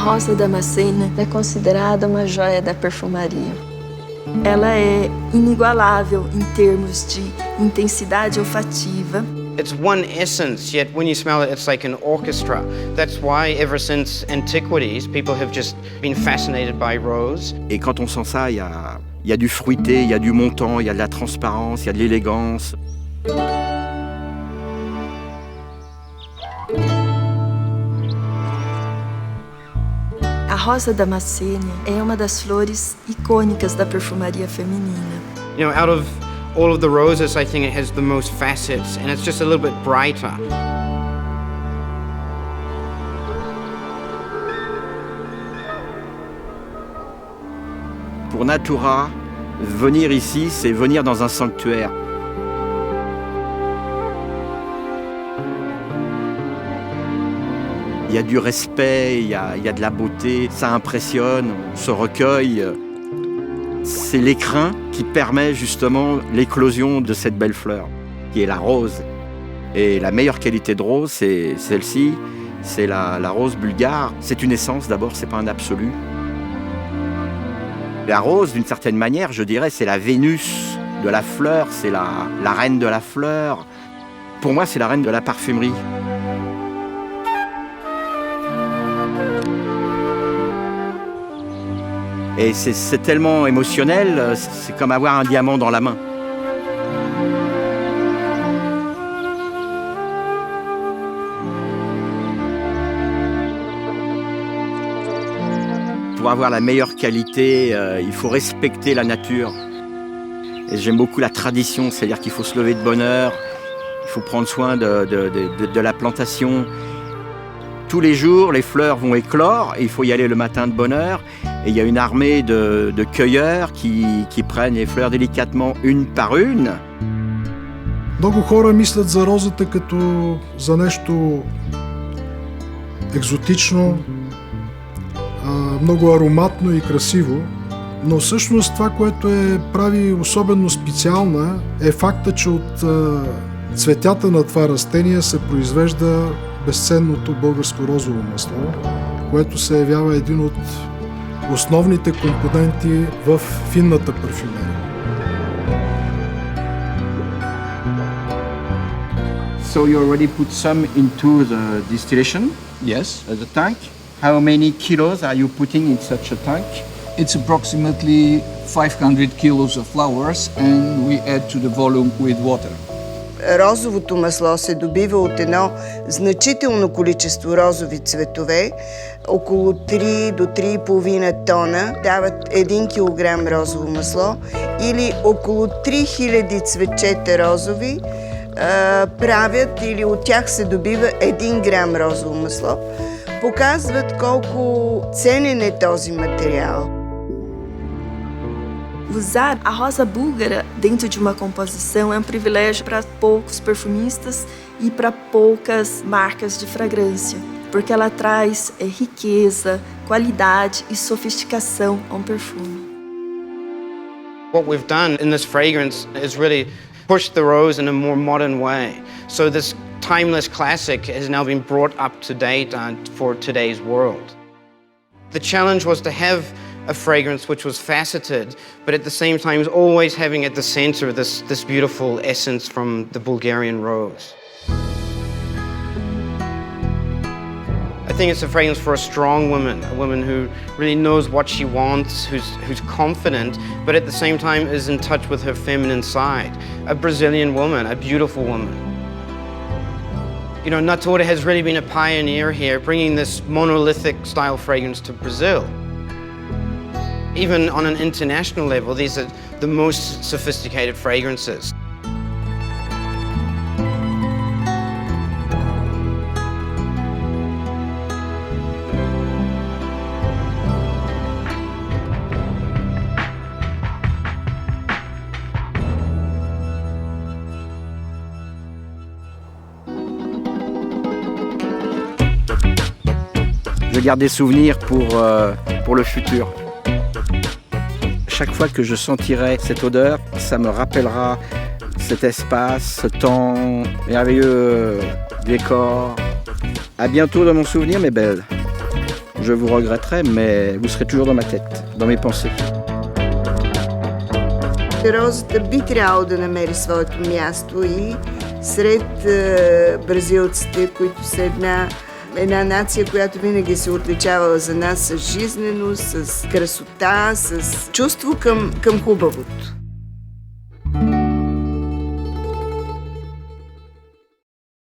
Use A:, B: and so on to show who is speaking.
A: rosa damascena é considerada uma joia da perfumaria. Ela é inigualável em termos de intensidade olfativa.
B: It's one essence, yet when you smell it, it's like an orchestra. That's why, ever since antiquities, people have just been fascinated by rose.
C: Et quand on sent ça, il y a du fruité, il y a du montant, il y a de la transparence, il y a de l'élégance.
A: A rosa damascena é uma das flores icônicas da perfumaria feminina.
B: You know, out of all of the roses, I think it has the most facets, and it's just a little bit brighter.
C: Pour Natura, venir ici, c'est venir dans un sanctuaire. Il y a du respect, il y a de la beauté, ça impressionne, on se recueille. C'est l'écrin qui permet justement l'éclosion de cette belle fleur, qui est la rose. Et la meilleure qualité de rose, c'est celle-ci, c'est la rose bulgare. C'est une essence d'abord, c'est pas un absolu. La rose, d'une certaine manière, je dirais, c'est la Vénus de la fleur, c'est la reine de la fleur. Pour moi, c'est la reine de la parfumerie. Et c'est tellement émotionnel, c'est comme avoir un diamant dans la main. Pour avoir la meilleure qualité, il faut respecter la nature. Et j'aime beaucoup la tradition, c'est-à-dire qu'il faut se lever de bonne heure, il faut prendre soin de la plantation. Tous les jours, les fleurs vont éclore et il faut y aller le matin de bonne heure. Et il y a une armée de cueilleurs qui prennent les fleurs délicatement une par une.
D: Много хора мислят за розата като за нещо екзотично, много ароматно и красиво, но всъщност това, което прави особено специална, е факта, че от цветята на това растение се произвежда безценното българско розово масло, което се явява един от основните компоненти в финната парфюмерия.
C: So you already put some into the distillation?
E: Yes.
C: The tank? How many kilos are you putting in such a tank?
E: It's approximately 500 kilos of flowers and we add to the volume with water.
F: Розовото масло се добива от едно значително количество розови цветове, около 3 до 3,5 тона дават 1 кг розово масло или около 3000 цветчета розови правят или от тях се добива 1 грам розово масло. Показват колко ценен é този материал.
A: Usar a rosa búlgara dentro de uma composição é um privilégio para poucos perfumistas e para poucas marcas de fragrância, porque ela traz riqueza, qualidade e sofisticação a um perfume.
B: What we've done in this fragrance is really push the rose in a more modern way. So this timeless classic has now been brought up to date for today's world. The challenge was to have a fragrance which was faceted, but at the same time always having at the center this beautiful essence from the Bulgarian rose. I think it's a fragrance for a strong woman, a woman who really knows what she wants, who's confident, but at the same time is in touch with her feminine side. A Brazilian woman, a beautiful woman. You know, Natura has really been a pioneer here, bringing this monolithic style fragrance to Brazil. Even on an international level, these are the most sophisticated fragrances.
C: Je garde des souvenirs pour le futur. Chaque fois que je sentirai cette odeur, ça me rappellera cet espace, ce temps merveilleux, décor. À bientôt dans mon souvenir, mes belles. Je vous regretterai, mais vous serez toujours dans ma tête, dans mes pensées.
F: Розата би трябвало да намери своето място и сред бразилците, които са една нация, която винаги се отличавала за нас с жизненост, с красота, с чувство към хубавото.